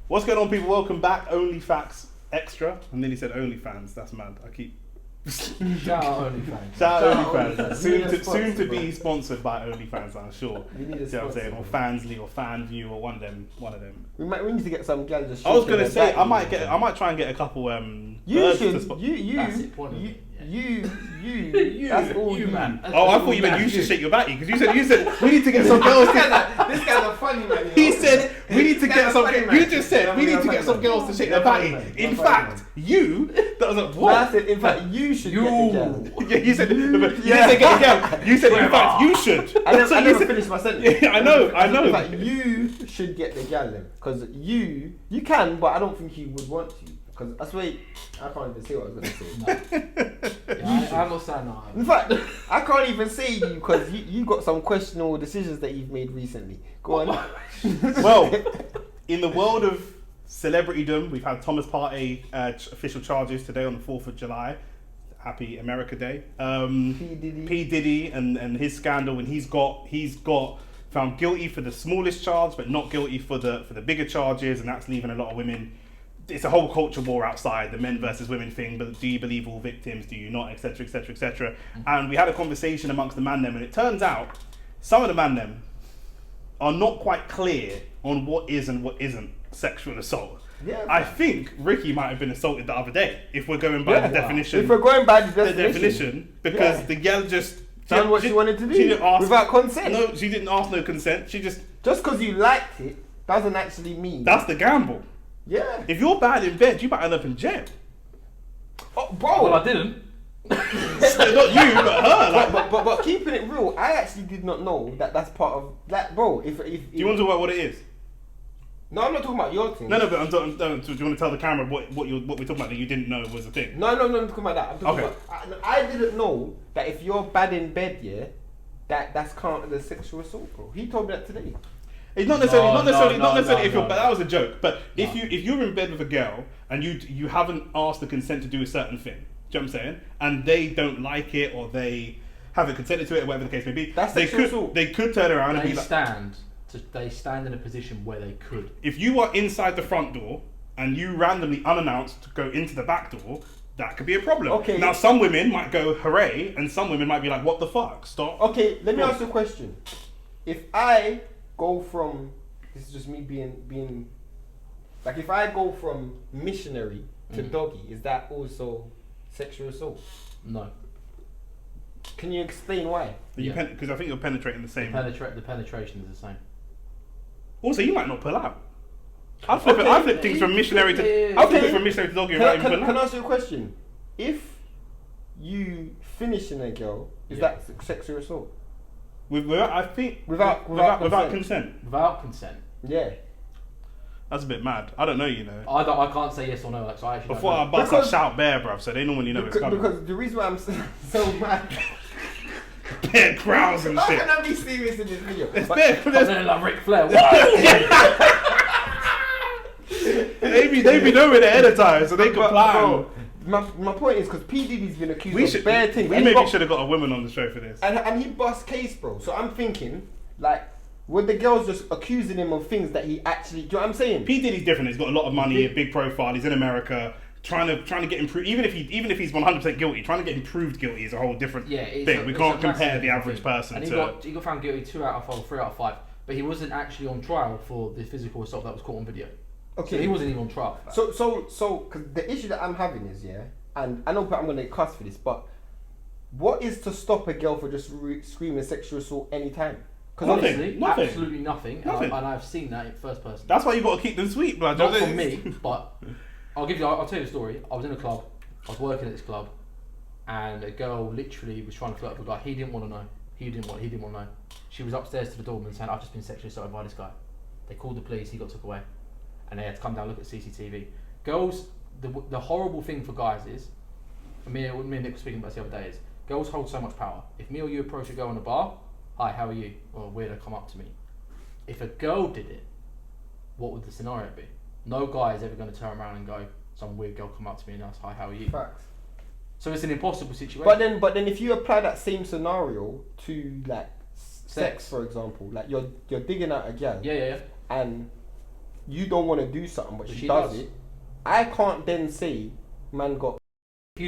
What's going on, people? Welcome back. OnlyFacts XTRA. I nearly said OnlyFans. That's mad. I keep. Shout out OnlyFans. Shout out OnlyFans. Soon to be sponsored by OnlyFans, I'm sure. We need a you know what I'm saying? Or Fansly or Fanview or one of them. We need to get some gal just. I was gonna say I might try and get a couple. You should. You. That's all you, man. Oh, I thought you meant you should shake your batty because you said we need to get some girls. This guy's a funny man. He said we need to get some. You just said we need to get some girls to shake their batty. In fact, you. That was like what? I said, in fact, you should get the gal. Yeah, you said. You didn't say get a gal. You said in fact you should. I never finished my sentence. Yeah, I know. In fact, you should get the gal then, because you can, but I don't think you would want to. Because I swear, I can't even say what I was going to say. I'm not saying no. In fact, I can't even say you because you got some questionable decisions that you've made recently. Go on. Well, in the world of celebritydom, we've had Thomas Partey official charges today on the 4th of July. Happy America Day. P Diddy and his scandal, and he's got found guilty for the smallest charge, but not guilty for the bigger charges, and that's leaving a lot of women. It's a whole culture war outside, the men versus women thing, but do you believe all victims, do you not, etc, etc, etc. And we had a conversation amongst the man them, and it turns out some of the man them are not quite clear on what is and what isn't sexual assault. Yeah, I think Ricky might have been assaulted the other day, if we're going by the definition. If we're going by the definition, because the girl just done what she wanted to do. She didn't ask, without consent. No, she didn't ask no consent. She just because you liked it doesn't actually mean that's the gamble. Yeah. If you're bad in bed, you might end up in jail. Oh, bro. Well, I didn't. Not you, but her. Like. But keeping it real, I actually did not know that's part of that, bro. If do you want to talk about what it is? No, I'm not talking about your thing. No, but I'm talking. Do you want to tell the camera what we're talking about that you didn't know was a thing? No, I'm talking about that. I'm talking about. I didn't know that if you're bad in bed, that's counted as sexual assault, bro. He told me that today. It's not necessarily if you're. But that was a joke. But if you're in bed with a girl and you haven't asked the consent to do a certain thing, do you know what I'm saying? And they don't like it or they haven't consented to it, or whatever the case may be. That's sexual assault. They could turn around and be like. They stand in a position where they could. If you are inside the front door and you randomly unannounced go into the back door, that could be a problem. Okay. Now some women might go hooray, and some women might be like, "What the fuck? Stop." Okay, let me ask you a question. If I go from, this is just me being like, if I go from missionary to doggy, is that also sexual assault? No. Can you explain why? Because I think you're penetrating the same. The penetration is the same. Also, you might not pull out. I flip things from missionary to doggy without even pulling out. Can I ask you a question? If you finish in a girl, is that sexual assault? Without consent. Without consent. Yeah. That's a bit mad. I don't know, you know. I can't say yes or no. So I actually before I bust, I shout bear, bruv. So they normally know it's coming. Because the reason why I'm so mad. Bear growls and shit. How can I be serious in this video? It's bear. I'm like Ric Flair. They be knowing ahead of time, so they can plan. My point is because P Diddy's been accused of bare things. We maybe should have got a woman on the show for this. And he bust case, bro. So I'm thinking, like, were the girls just accusing him of things that he actually? Do you know what I'm saying? P Diddy's different. He's got a lot of money, a big profile. He's in America, trying to get improved. Even if he's 100% guilty, trying to get improved guilty is a whole different thing. We can't compare the average person. And he got found guilty 2 out of 5, 3 out of 5. But he wasn't actually on trial for the physical assault that was caught on video. Okay, so he wasn't even on trial for that. So, because the issue that I'm having is, and I know I'm going to get cussed for this, but what is to stop a girl for just screaming sexual assault anytime? Nothing. Absolutely nothing. And I've seen that in first person. That's why you got to keep them sweet, blood. Not from me, but I'll tell you the story. I was in a club. I was working at this club, and a girl literally was trying to flirt with a guy. He didn't want to know. He didn't want to know. She was upstairs to the doorman saying, "I've just been sexually assaulted by this guy." They called the police. He got took away, and they had to come down and look at CCTV. Girls, the horrible thing for guys is, me and Nick were speaking about this the other day, is girls hold so much power. If me or you approach a girl in a bar, "Hi, how are you?" or weirdo come up to me. If a girl did it, what would the scenario be? No guy is ever going to turn around and go, some weird girl come up to me and ask, "Hi, how are you?" Facts. So it's an impossible situation. But then if you apply that same scenario to like sex, for example, like you're digging out a girl. Yeah. And you don't want to do something, but she does it, I can't then say, man got. If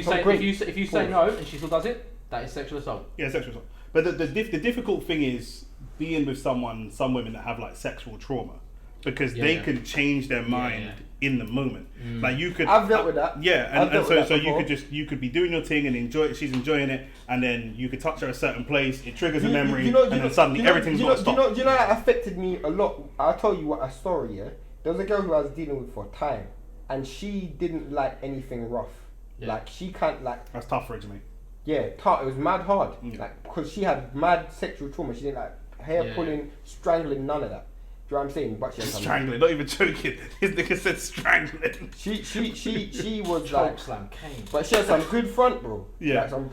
you say no and she still does it, that is sexual assault. Yeah, sexual assault. But the difficult thing is being with some women that have like sexual trauma, because they can change their mind in the moment. Like you could. I've dealt with that. Yeah, and so you could be doing your thing and enjoy it. She's enjoying it, and then you could touch her a certain place. It triggers a memory, and then suddenly everything's got to stop. Do you know that affected me a lot? I'll tell you what a story. Yeah, there was a girl who I was dealing with for a time, and she didn't like anything rough. Yeah. Like she can't like. That's tough for her, mate. Yeah, it was mad hard. Like because she had mad sexual trauma. She didn't like hair pulling, strangling, none of that. Do you know what I'm saying? But she had strangling, not even joking. His nigga said strangling. She was Choke like slam Kane. But she had some good front, bro. Yeah. Like some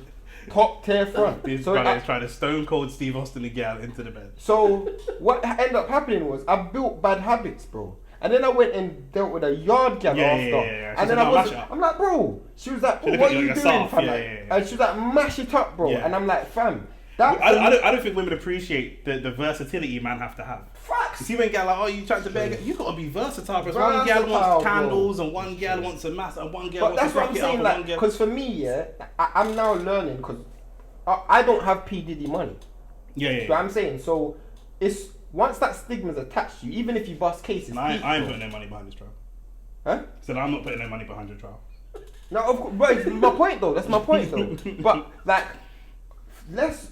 top tier front. This brother is trying to stone cold Steve Austin the gal into the bed. So what ended up happening was I built bad habits, bro. And then I went and dealt with a yard gal after. And then I'm like, bro. She was like, what are you doing, fam? And she was like, mash it up, bro. And I'm like, fam. I don't think women appreciate the versatility man have to have. Facts. You see when gal like, oh, you trying to beg, you gotta be versatile. Because one gal wants candles, and one gal wants a mass, and one gal wants to rock it up, and one gal. Because for me, I'm now learning because I don't have P Diddy money. Yeah. You know what I'm saying? So it's once that stigma's attached to you, even if you bust cases. I ain't putting no money behind this trial. Huh? So I'm not putting no money behind your trial. No, of course, but it's my point though. That's my point though. But like. There's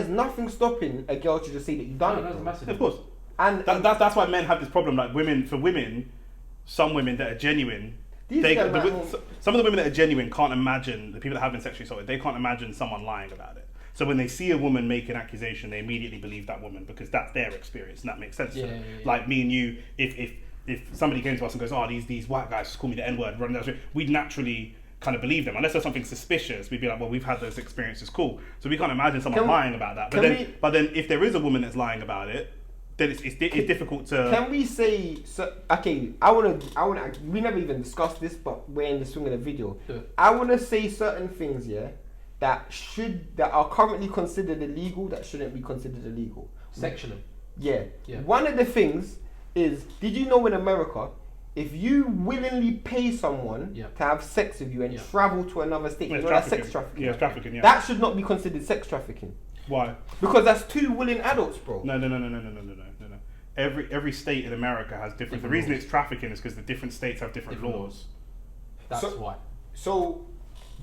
nothing stopping a girl to just say that you've done it. Massive. Of course. And that's why men have this problem. Like women, some women that are genuine, some of the women that are genuine can't imagine, the people that have been sexually assaulted, they can't imagine someone lying about it. So when they see a woman make an accusation, they immediately believe that woman because that's their experience and that makes sense to them. Like me and you, if somebody came to us and goes, oh, these white guys just call me the N-word, running down the street, we'd naturally kind of believe them. Unless there's something suspicious, we'd be like, well, we've had those experiences, cool. So we can't imagine someone lying about that. But then if there is a woman that's lying about it, then it's difficult to. Can we say? So, okay, we never even discussed this, but we're in the swing of the video. Yeah. I want to say certain things, that are currently considered illegal that shouldn't be considered illegal. Sexually. Yeah. One of the things is, did you know in America, if you willingly pay someone to have sex with you and travel to another state, you know that's sex trafficking. Yeah, it's trafficking. Yeah. That should not be considered sex trafficking. Why? Because that's two willing adults, bro. No. Every state in America has different. The reason it's trafficking is because the different states have different laws. That's why. So,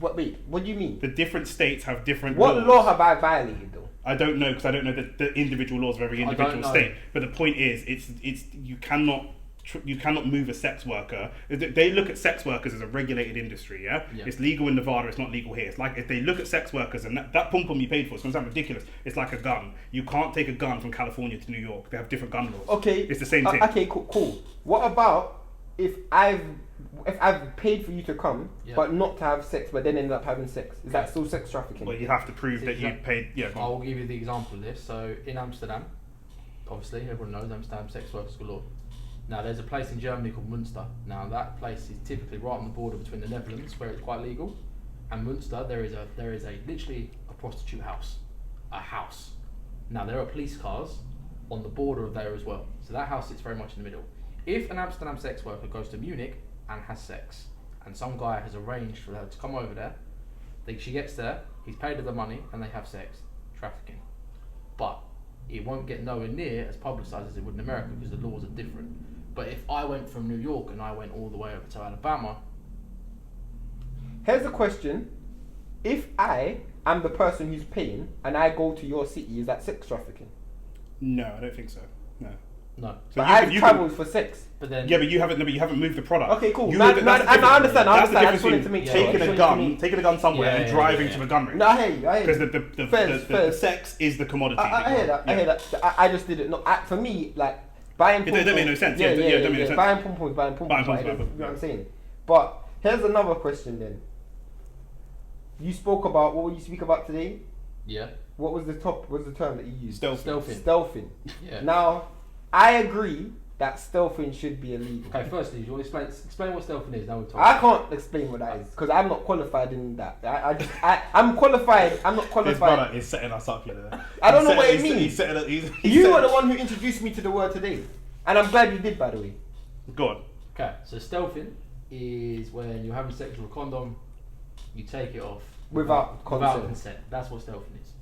what do you mean? The different states have different laws. What law have I violated though? I don't know because I don't know the individual laws of every individual state. But the point is, it's you cannot move a sex worker. They look at sex workers as a regulated industry, yeah? It's legal in Nevada, it's not legal here. It's like if they look at sex workers and that pom-pom you paid for, it's going to sound ridiculous. It's like a gun. You can't take a gun from California to New York. They have different gun laws. Okay. It's the same thing. Okay, cool. What about if I've paid for you to come, but not to have sex, but then ended up having sex? Is that still sex trafficking? Well, you have to prove that you paid, I'll give you the example of this. So in Amsterdam, obviously everyone knows Amsterdam sex workers galore. Now there's a place in Germany called Münster. Now that place is typically right on the border between the Netherlands, where it's quite legal, and Münster. There is a literally a prostitute house, a house. Now there are police cars on the border of there as well. So that house sits very much in the middle. If an Amsterdam sex worker goes to Munich and has sex, and some guy has arranged for her to come over there, she gets there, he's paid her the money, and they have sex, trafficking. But it won't get nowhere near as publicised as it would in America because the laws are different. But if I went from New York and I went all the way over to Alabama... Here's a question. If I am the person who's paying and I go to your city, is that sex trafficking? No, I don't think so. No. So but I've travelled for sex. But then but you haven't moved the product. Okay, cool. I understand. I just wanted to make taking a gun somewhere and driving to the gun range. No, I hear you. Because the sex is the commodity. I hear that. I just didn't know. For me, like buying pom-pom. It don't make no sense. Yeah. Buying pom-pom is buying pom-pom. You know what I'm saying? But here's another question then. You spoke about, what would you speak about today? Yeah. What was the term that you used? Stealthing. Yeah. Now, I agree that stealthing should be illegal. Okay, firstly, do you want to explain what stealthing is? Now we'll talk. I can't explain what that is because I'm not qualified in that. I'm qualified. I'm not qualified. This brother is setting us up, you know. I don't know what it means. He's you were the one who introduced me to the word today, and I'm glad you did, by the way. Go on. Okay, so stealthing is when you're having sex with a condom, you take it off Without consent. consent. That's what stealthing is.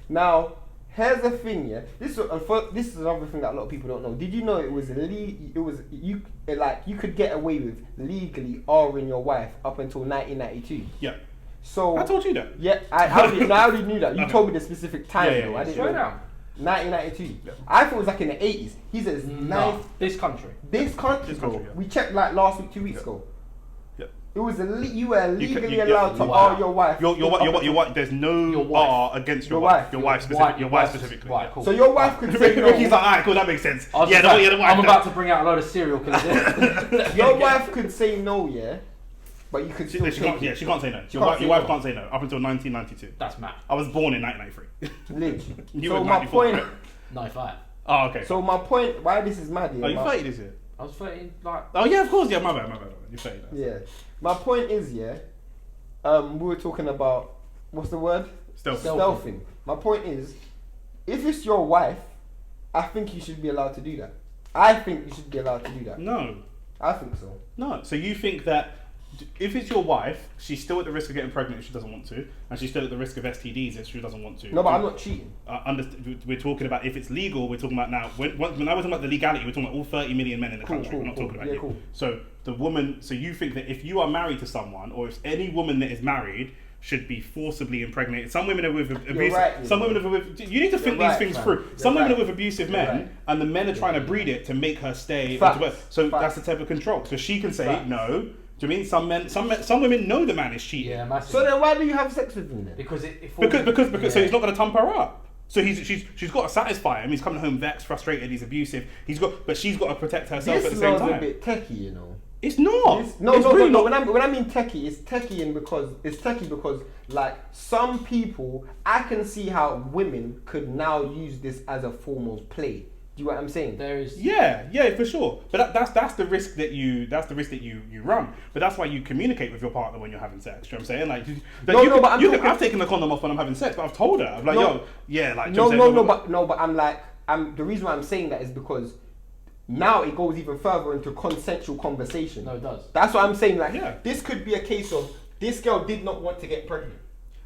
Now, here's the thing, yeah. This is another thing that a lot of people don't know. Did you know you could get away with legally R-ing your wife up until 1992? Yeah. So I told you that. Yeah, I already knew that. You told me the specific time. Yeah, though. I didn't Swear know. down. 1992. Yeah. I thought it was like in the 80s. He says This country. This country, This country, yeah. We checked like last week, 2 weeks ago. Yeah. It was you were legally yeah, allowed to wow. R your wife. Your wife. There's no Your wife. R against your Your wife. wife. Your wife specifically. Right, cool. So your wife could say no. Ricky's like, alright, cool, that makes sense. I was Yeah, just the like, wife. I'm about to bring out a load of serial killers here. Your wife could say no, yeah, but you could She still can't, take yeah, it. she can't say no. She Your can't say wife no. can't say no up until 1992. That's mad. I was born in 1993. Live. You So were my 94, point. right? 95. Oh, okay. So my point. Why this is mad? Oh, Yeah, you 30 this year? I was 13, like. Oh, yeah, of course. Yeah, my bad. You're 30 now. yeah. My point is, yeah. We were talking about what's the word? Stealthing. My point is, if it's your wife, I think you should be allowed to do that. I think you should be allowed to do that. No. I think so. No. So you think that if it's your wife, she's still at the risk of getting pregnant if she doesn't want to, and she's still at the risk of STDs if she doesn't want to. No, but I'm not cheating. We're talking about if it's legal. We're talking about now. When I was talking about the legality, we're talking about all 30 million men in the country. We're not talking about Yeah, you. cool. So the woman. So you think that if you are married to someone, or if any woman that is married should be forcibly impregnated. Some women are with abusive. right, Some women are with. You need to think You're these right, things fam. through. You're Some women right. are with abusive You're men, right. and the men are trying to breed it to make her stay. Facts. So Facts. that's the type of control. So she can say Facts. no. Do you mean some women know the man is cheating? Yeah, massive. So then why do you have sex with him then? because it Because so he's not going to tump her up. So she's got to satisfy him. He's coming home vexed, frustrated. He's abusive. But she's got to protect herself at This the same law's a time. bit techie, you know. It's not. No, It's really no. not. When I mean techie, it's techie because like some people, I can see how women could now use this as a form of play. Do you know what I'm saying? There is. Yeah, for sure. But that's the risk that you run. But that's why you communicate with your partner when you're having sex. Do you know what I'm saying? Like, I've taken the condom off when I'm having sex, but I've told her, I'm like, No. yo, yeah, like. Do you know what I'm saying? But the reason why I'm saying that is because now it goes even further into consensual conversation. No, it does. That's what I'm saying. Like, Yeah. this could be a case of this girl did not want to get pregnant.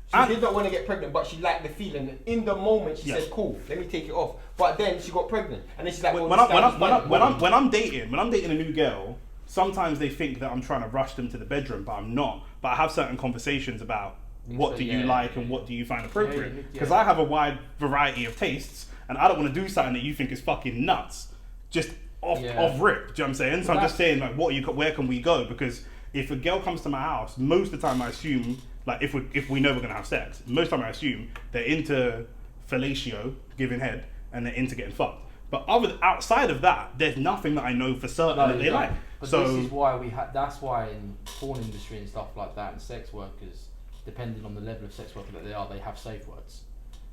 She And- did not want to get pregnant, but she liked the feeling. And in the moment, she Yeah. said, "Cool, let me take it off." But then she got pregnant, and then she's like, When I'm dating a new girl, sometimes they think that I'm trying to rush them to the bedroom, but I'm not. But I have certain conversations about what do you like and what do you find appropriate, because I have a wide variety of tastes, and I don't want to do something that you think is fucking nuts, just off rip. Do you know what I'm saying? So I'm just saying, like, where can we go? Because if a girl comes to my house, most of the time I assume, like, if we know we're gonna have sex, most of the time I assume they're into fellatio, giving head, and they're into getting fucked. But outside of that, there's nothing that I know for certain that they like. But So this is why that's why in porn industry and stuff like that, and sex workers, depending on the level of sex worker that they are, they have safe words.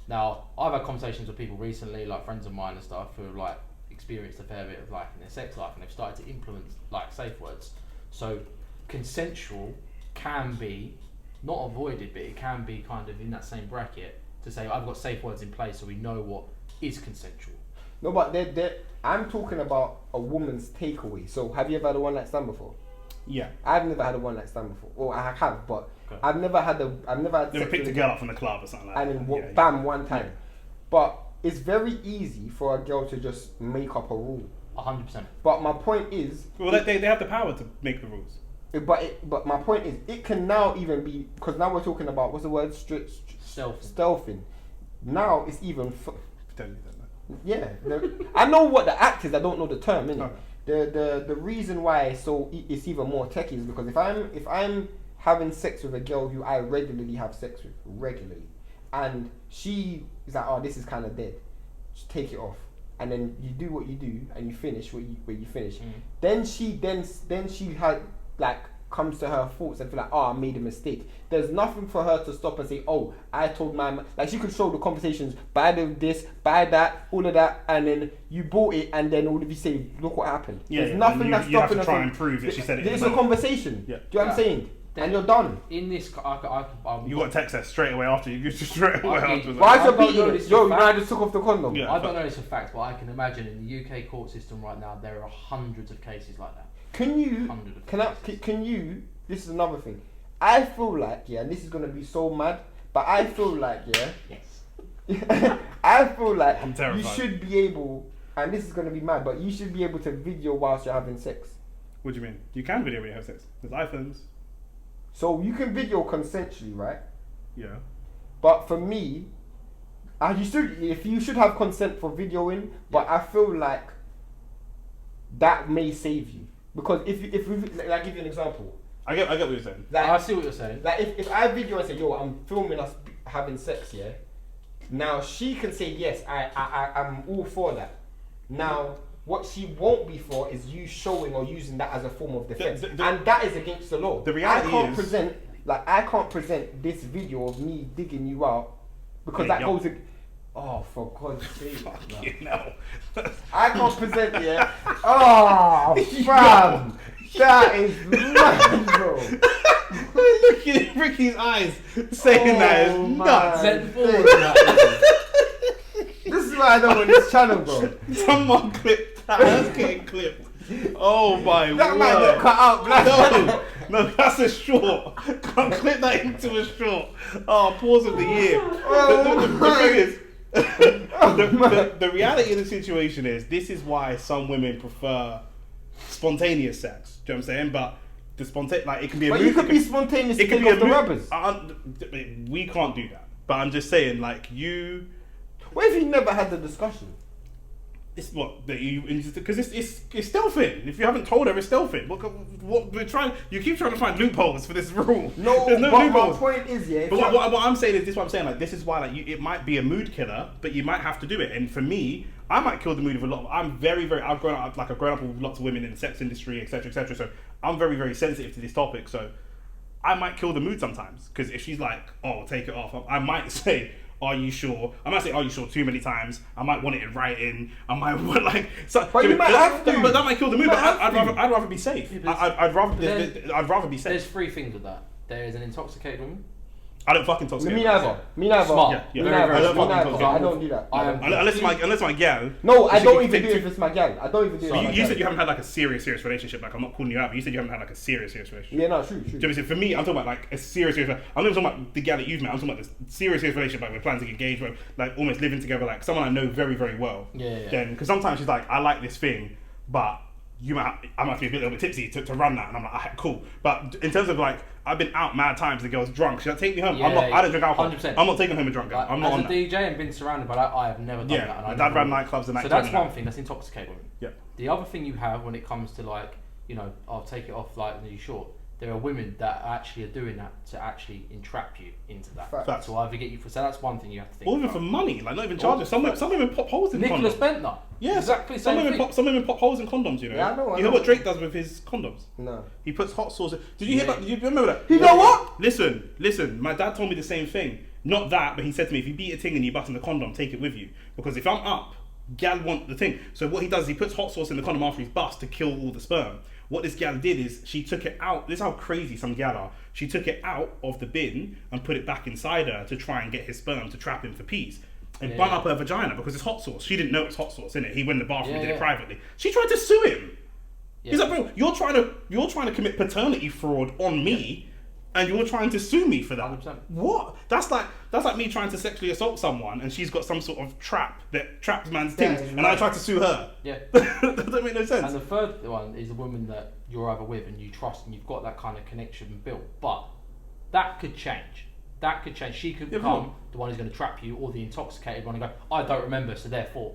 Now, I've had conversations with people recently, like friends of mine and stuff, who have like experienced a fair bit of like in their sex life, and they've started to implement like safe words. So consensual can be not avoided, but it can be kind of in that same bracket to say I've got safe words in place so we know what is consensual. No, but I'm talking about a woman's takeaway. So have you ever had a one night stand before? yeah, I've never had a one night stand before. Or I have, but Okay. I've never had never sex picked with a girl up from the club or something like and that. then bam, one time. But it's very easy for a girl to just make up a rule. 100%. But my point is, Well, they have the power to make the rules. but my point is, it can now even be, because now we're talking about what's the word, stealthing. Now it's even. Don't do that, man. Yeah, I know what the act is. I don't know the term. Innit? Okay. The reason why it's even more techie is because if I'm having sex with a girl who I regularly have sex with and she is like, oh, this is kind of dead, just take it off, and then you do what you do and you finish where you finish. Then she had like comes to her thoughts and feel like, oh, I made a mistake. There's nothing for her to stop and say, oh, I told like she could show the conversations, buy this, buy that, all of that, and then you bought it, and then all of you say, look what happened. There's nothing that's you have stopping to her try from. and prove that she said it. It's a conversation. Yeah. Do you know what I'm saying? And you're done. In this, You got to text her straight away after you just straight away afterwards. Why is I your don't know beating this it? for Yo, a you know, I fact. just took off the condom. Yeah. I don't know this for fact, but I can imagine in the UK court system right now there are hundreds of cases like that. Can you? Hundred of Can I? Can you? This is another thing. I feel like, yeah, and this is gonna be so mad, but I feel like, yeah. Yes. I feel like I'm terrified. you should be able, and this is gonna be mad, but you should be able to video whilst you're having sex. What do you mean? You can video when you have sex. There's iPhones. So you can video consensually, right? Yeah. But for me, you should have consent for videoing, but I feel like that may save you because if we like, give you an example. I get what you're saying. Like, I see what you're saying. Like if I video and say, yo, I'm filming us having sex, yeah. Now she can say yes, I'm all for that. Now what she won't be for is you showing or using that as a form of defense, and that is against the law. The reality I can't present this video of me digging you out because that goes. Oh, for God's sake! Fuck you know. I can't present yet. Oh, fam, that is mad, bro. Look at Ricky's eyes, saying that is nuts. Send forward that. This is why I don't want this channel, bro. Someone clipped that. That's getting clipped. Oh my word. That might get cut out, black. No, that's a short. Can't clip that into a short. Oh, pause of the year. The thing is, the reality of the situation is this is why some women prefer spontaneous sex. Do you know what I'm saying? But the spontaneous, it can be a But mood. you could be spontaneous. It can be of a the mood. rubbers. We can't do that. But I'm just saying, like you. What if you never had the discussion? It's what that you because it's stealthing. If you haven't told her, it's stealthing. What we're trying, you keep trying to find loopholes for this rule. No, there's no but loopholes. my point is, yeah. But what I'm saying is this. What I'm saying, like this is why, like it might be a mood killer, but you might have to do it. And for me, I might kill the mood of a lot. I'm very. I've grown up with lots of women in the sex industry, etc., etc. So I'm very sensitive to this topic. So I might kill the mood sometimes because if she's like, "Oh, take it off," I might say, "Are you sure?" I might say, "Are you sure?" too many times. I might want it in writing. I might want But you might have to. But that might kill the mood. You But might I'd have to. rather be safe. Yeah, but I'd rather be safe. There's three things with that. There is an intoxicated woman. I don't fucking talk. Me neither. Me neither. Smart. Yeah, Me yeah. neither. I don't Me fucking neither. talk. I don't do that. Unless my gal. No, I she don't can even take do it if it's my gal. I don't even do it. So if you it's my said gal. you haven't had like a serious relationship. Like I'm not calling you out, but you said you haven't had like a serious relationship. Yeah, no, true. Do you know what I'm saying? For me, I'm talking about like a serious. I'm not talking about the gal that you've met. I'm talking about this serious relationship. Like we're planning to get engaged, we're like almost living together. Like someone I know very well. Yeah. Then because sometimes she's like, I like this thing, but I might have to be a little bit tipsy to run that, and I'm like, alright, cool. But in terms of like, I've been out mad times. The girl's drunk. She'll take me home. I don't drink alcohol. 100%. I'm not taking home a drunk girl. Like, I'm not as on a that. DJ and been surrounded by that, I have never done that. Yeah, And my I dad never ran will. nightclubs and So that's that. one thing. That's intoxicated women. Yeah. The other thing you have when it comes to like, I'll take it off like you short. There are women that actually are doing that to actually entrap you into that. Facts. So either get you for. So that's one thing you have to think. Or even about. for money, like not even charges. Some women pop holes in Nicholas condoms. Bentner. Yeah, exactly. Some Same women thing. pop holes in condoms. You know. Yeah, I know. You hear what Drake does with his condoms? No. He puts hot sauce. Did you hear that? Did you remember that? You know what? Listen. My dad told me the same thing. Not that, but he said to me, if you beat a ting and you button the condom, take it with you. Because if I'm up, gal want the thing. So what he does is he puts hot sauce in the condom after he's bust to kill all the sperm. What this gal did is she took it out. This is how crazy some gal are. She took it out of the bin and put it back inside her to try and get his sperm to trap him for peas. And bung up her vagina because it's hot sauce. She didn't know it was hot sauce, innit? He went in the bathroom and did it privately. She tried to sue him. Yeah. He's like, bro, you're trying to commit paternity fraud on me, and you're trying to sue me for that. 100%. What? That's like me trying to sexually assault someone, and she's got some sort of trap that traps man's things, and I try to sue her. Yeah. That doesn't make no sense. And the third one is a woman that you're either with and you trust and you've got that kind of connection built. But that could change. She could become the one who's going to trap you, or the intoxicated one and go, I don't remember, so therefore.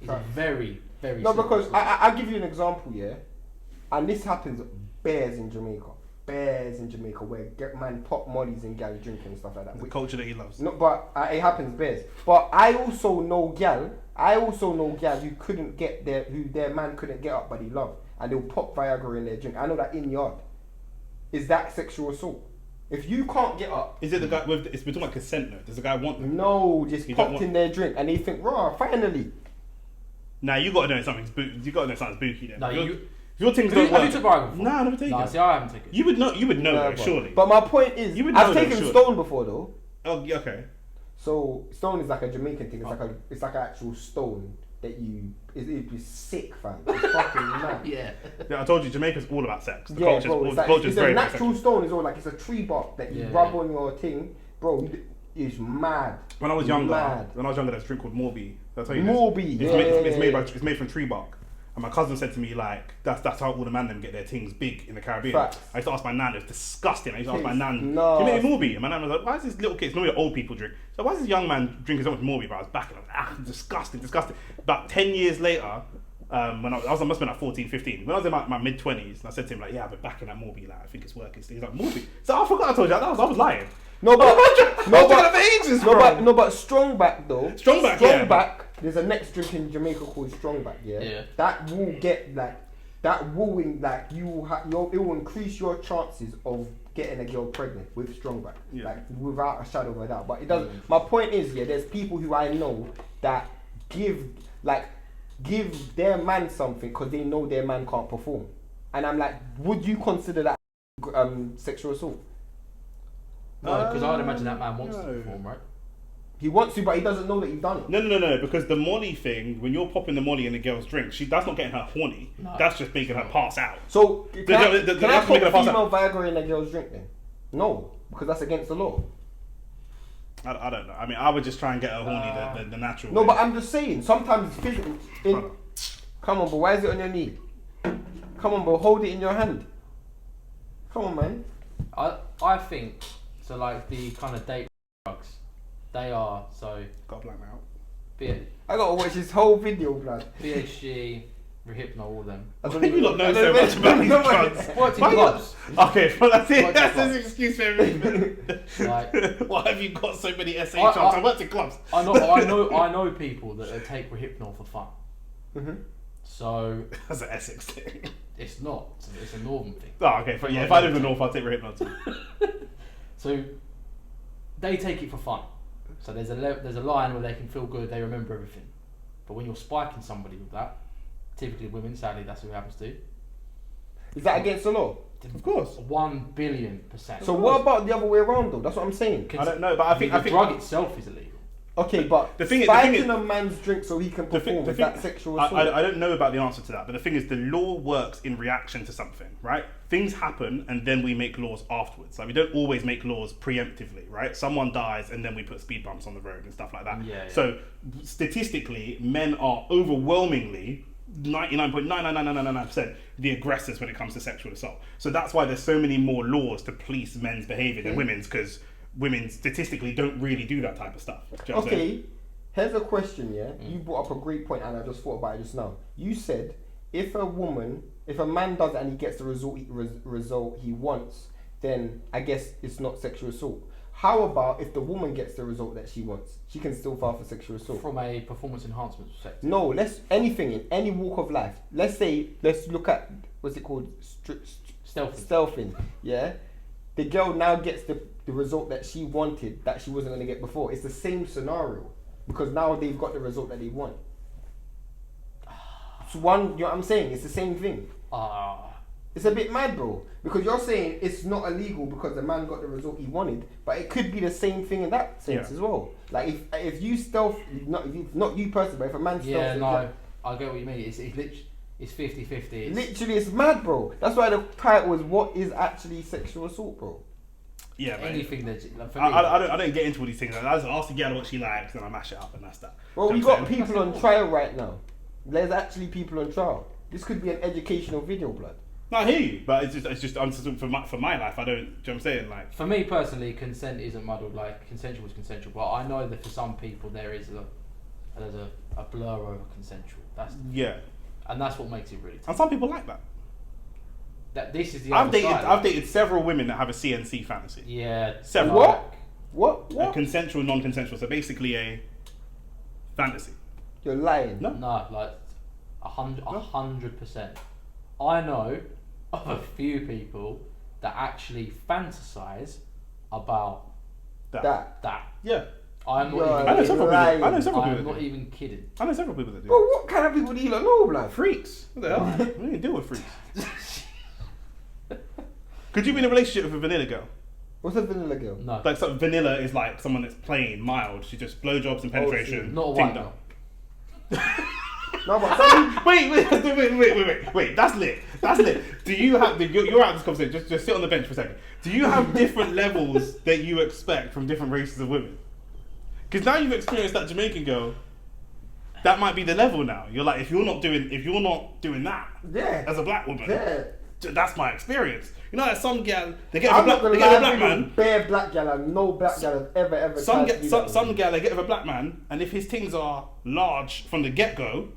It's a very No, because I'll give you an example, yeah? And this happens bears in Jamaica. Where man pop mollies and gal drinking and stuff like that. The culture that he loves. No, but it happens bears. But I also know gal who couldn't get who their man couldn't get up but he loved, and they'll pop Viagra in their drink. I know that in yard. Is that sexual assault? If you can't get up, Is it the guy with? We're talking about consent though. Does the guy want? no, just You don't popped in their drink and they think, raw, finally. Nah, you got to know something's spooky. You got to know something's spooky then. No, If your things don't have work. you took Viagra before? Nah, I never taken No, it. see, I haven't taken it. You would know. You would know Nah, though, bro. surely. But my point is, You would know I've though, taken surely. stone before though. Oh, yeah, okay. So stone is like a Jamaican thing. It's like an actual stone it'd be sick, fam. It's fucking mad. Yeah. Yeah, I told you, Jamaica's all about sex. The Yeah, culture's, bro, the it's, like, culture's it's a very, very natural sexual. stone as well. Like it's a tree bark that you Yeah, rub yeah. on your thing, bro. It's mad. When I was It's younger, mad. there's a drink called Morbi. Did I tell you this? Morbi, It's made from tree bark. And my cousin said to me, like, that's how all the man them get their things big in the Caribbean. Facts. I used to ask my nan, it was disgusting. I used to ask my nan, No. you made Morbi? And my nan was like, why is this little kid, it's normally old people drink. So why is this young man drinking so much Morbi? But I was back and I was like, disgusting. About 10 years later, when I must have been like 14, 15. When I was in my mid-20s, I said to him, like, yeah, I've been backing that Morbi, like, I think it's working. He's like, Morbi? So I forgot I told you that, I was lying. No, but Bro. Strongback though. Strongback, yeah. Strongback. There's a next drink in Jamaica called Strongback. Yeah. Yeah. That will get it will increase your chances of getting a girl pregnant with Strongback. Yeah. Like without a shadow of a doubt. But it doesn't. My point is, yeah, there's people who I know that give their man something because they know their man can't perform, and I'm like, would you consider that sexual assault? No, because I'd imagine that man wants to no. perform, right? He wants to, but he doesn't know that you've done it. No, because the molly thing, when you're popping the molly in the girl's drink, that's not getting her horny. No. That's just making her pass out. So can I that's put making a pass female Viagra in a girl's drink then? No, because that's against the law. I don't know. I mean, I would just try and get her horny the natural No, way. but I'm just saying, sometimes it's physical. Come on, bro, why is it on your knee? Come on, bro, hold it in your hand. Come on, man. I think, so like the kind of date drugs, they are, so Got blank out. I gotta watch this whole video, blood. BHG, Rehypnol, all of them. I don't Why do you even not know so much about these drugs? Worked in Why you- clubs. Okay, well that's it. Worked in That's clubs. his excuse for everything. Like, Why have you got so many SA jobs? I worked in clubs. I know people that take Rehypnol for fun. Mhm. So That's an Essex thing. it's not. It's a northern thing. Oh, okay. Yeah, if I live in the north, I'll take Rehypnol too. So they take it for fun. So there's a line where they can feel good, they remember everything. But when you're spiking somebody with that, typically women, sadly that's who it happens to. Is that against the law? Of course. 1 billion%. So what about the other way around though? That's what I'm saying. I don't know, but I think the drug itself is illegal. Okay, but The thing is- spiking a man's drink so he can The thing- perform, the is thing- that sexual assault? I don't know about the answer to that, but the thing is, the law works in reaction to something, right? Things happen, and then we make laws afterwards. Like we don't always make laws preemptively, right? Someone dies, and then we put speed bumps on the road and stuff like that. Yeah. So statistically, men are overwhelmingly 99.99999% the aggressors when it comes to sexual assault. So that's why there's so many more laws to police men's behaviour than women's, because women statistically don't really do that type of stuff. Do you know what I'm saying? Okay, here's a question, yeah? You brought up a great point and I just thought about it just now. You said if a man does it and he gets the result he wants, then I guess it's not sexual assault. How about if the woman gets the result that she wants? She can still file for sexual assault. From a performance enhancement perspective. No, anything in any walk of life. Let's look at, what's it called? Stealthing, yeah? The girl now gets the result that she wanted that she wasn't going to get before. It's the same scenario because now they've got the result that they want. It's you know what I'm saying? It's the same thing. It's a bit mad, bro, because you're saying it's not illegal because the man got the result he wanted, but it could be the same thing in that sense as well. Like if you stealth, not you personally, but if a man stealth, Yeah, no, I get what you mean. It's 50-50. Literally, it's mad, bro. That's why the title is "What is actually sexual assault, bro?" Yeah, man. Anything that, like, for me, I don't get into all these things. I just ask the girl what she likes, and I mash it up, and that's that. Well, Do we you know what got I'm saying? people on trial right now. There's actually people on trial. This could be an educational video, blood. No, I hear you, but it's just for my life. I don't. Do you know what I'm saying? Like, for me personally, consent isn't muddled. Like consensual is consensual, but I know that for some people there's a blur over consensual. And that's what makes it really tough. and some people like that. That this is the I've other side. I've dated several women that have a CNC fantasy. Yeah. Several. like, What? A consensual, non-consensual. So basically a fantasy. You're lying. No. No, like 100%. I know of a few people that actually fantasize about That. that. Yeah. I'm You're not I know even. several lying. people. I know several I'm people. not That do. even kidding. I know several people that do. Bro, what kind of people do you not know, blood? Freaks. What the hell? We don't deal with freaks. Could you be in a relationship with a vanilla girl? What's a vanilla girl? No. Like vanilla is like someone that's plain, mild. She just blowjobs and penetration. Not a white Tinder. girl. No, but some, wait. That's lit. Do you have? You're out of this conversation. Just sit on the bench for a second. Do you have different levels that you expect from different races of women? Because now you've experienced that Jamaican girl. That might be the level now. You're like, if you're not doing that, yeah, as a black woman, yeah. That's my experience. You know that some girl they get I'm with not a gonna black lie, man. bare black gal and no black gal has ever Some tried to do that some with me. girl they get with a black man, and if his things are large from the get go,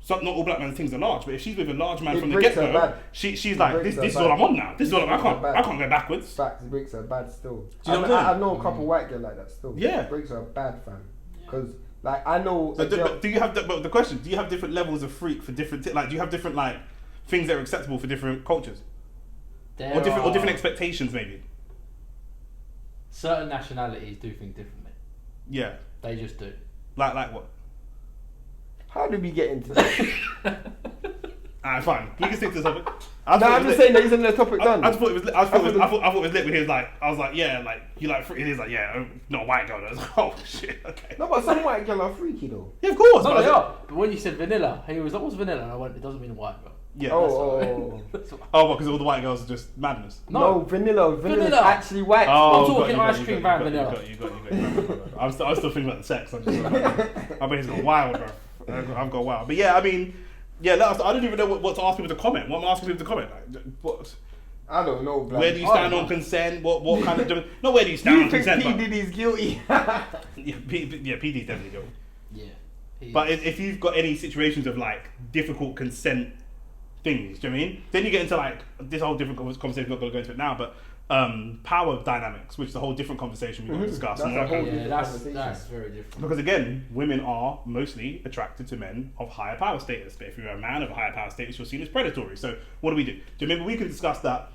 not all black men's things are large, but if she's with a large man It from the breaks get her go, bad. she's like, this is what I'm on now. This is what I can't go backwards. Facts, it breaks her bad still. Do you know what I'm saying? I know a couple white girls like that still. Yeah. It breaks her bad, fam. Because like I know. So but do you have but the question? Do you have different levels of freak for different like? Do you have different like things that are acceptable for different cultures? Or different expectations, maybe. Certain nationalities do things differently. Yeah. They just do. Like what? How did we get into that? Alright, fine. We can stick to the topic. I'm just saying that isn't the topic done. I just thought it was. I thought it was lit when he was like. I was like, yeah, like you like. It is like, yeah, not a white girl. I was like, oh shit, okay. No, but some white girls are freaky though. Yeah, of course. No, they are. But when you said vanilla, he was like, what's vanilla? And I went, it doesn't mean a white girl. Yeah. Oh. Because all the white girls are just madness. No, vanilla is actually white. I'm talking ice cream van vanilla. You got. I'm still thinking about the sex. I bet he's gone wild, bro. I've gone wild. But yeah, I mean, yeah. I don't even know what to ask people to comment. What am I asking people to comment? Like, what? I don't know. Black. Where do you stand on consent? What kind of? Not where do you stand on consent? P Diddy's guilty. Yeah, P Diddy's definitely guilty. Yeah. But if you've got any situations of like difficult consent things, do you know what I mean? Then you get into like this whole different conversation. We're not going to go into it now, but power dynamics, which is a whole different conversation we're going to discuss. That's very different. Because again, women are mostly attracted to men of higher power status. But if you're a man of a higher power status, you're seen as predatory. So what do we do? Do you remember we can discuss that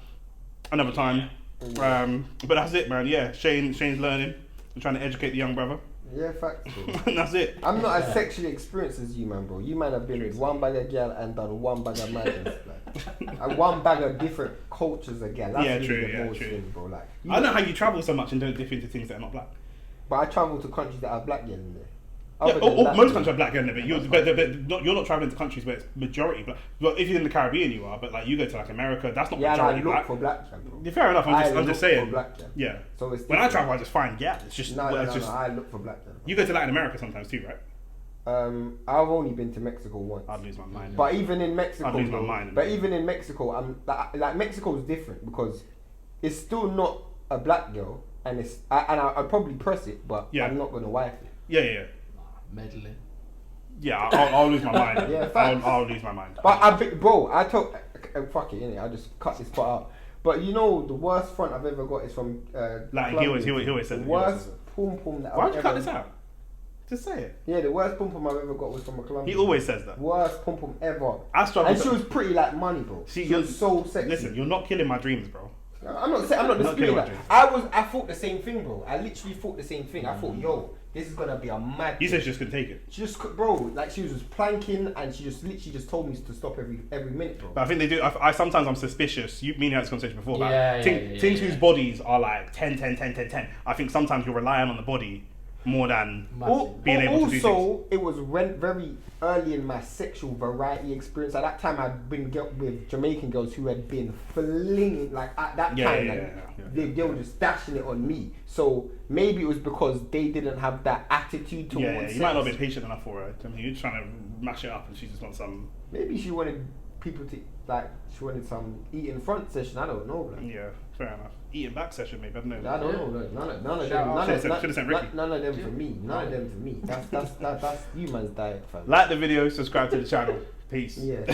another time? But that's it, man. Yeah, Shane's learning. I'm trying to educate the young brother. Yeah, facts. And that's it. I'm not as sexually experienced as you, man, bro. You man have been with one bag of gal and done one bag of madness, like, and one bag of different cultures of gal. That's really the most thing, bro. Like, I don't know how you travel so much and don't dip into things that are not black. But I travel to countries that have black gal in there. Yeah, most countries are black, isn't it? But you're not traveling to countries where it's majority black. Well, if you're in the Caribbean, you are. But like you go to like America, that's not majority black. black. I look for black gal, bro. Yeah, fair enough. I'm just saying. For black gal. Yeah. So it's when I travel, I just find it's just no. I look for black gal. You go to Latin America sometimes too, right? I've only been to Mexico once. I'd lose my mind. But even in Mexico, I'd lose my mind. But even in Mexico, I'm like Mexico is different because it's still not a black girl, and I'd probably press it, but I'm not gonna wife it. Yeah. Meddling. Yeah, I'll lose my mind. Yeah, I'll lose my mind. But I told fuck it, innit? I just cut this part out. But you know, the worst front I've ever got is from like he always says the worst pum pum that. Why'd you cut this out? Just say it. Yeah, the worst pum pum I've ever got was from a Colombian. He always says that. Worst pum pum ever. I struggle. And she was pretty like money, bro. She was so sexy. Listen, you're not killing my dreams, bro. I'm not disputing that. I thought the same thing, bro. I literally thought the same thing. I thought, yo, this is gonna be a mad. You said she just couldn't take it. She just, bro, like she was just planking, and she just literally just told me to stop every minute, bro. But I think they do. I sometimes I'm suspicious. You mean had this conversation before about things whose bodies are like 10. I think sometimes you're relying on the body more than being able to do things. Also, it was very early in my sexual variety experience. At that time, I'd been with Jamaican girls who had been flinging, like at that time, they were just dashing it on me. So maybe it was because they didn't have that attitude towards sex. You might not have been patient enough for her. I mean, you're just trying to mash it up and she just wants some... Maybe she wanted people to, like, she wanted some eating front session. I don't know. Like. Yeah, fair enough. Eating back session, maybe. I don't know. I don't know. None of them for me. None of them for me. That's you man's diet, fam. Like the video, subscribe to the channel. Peace. Yeah.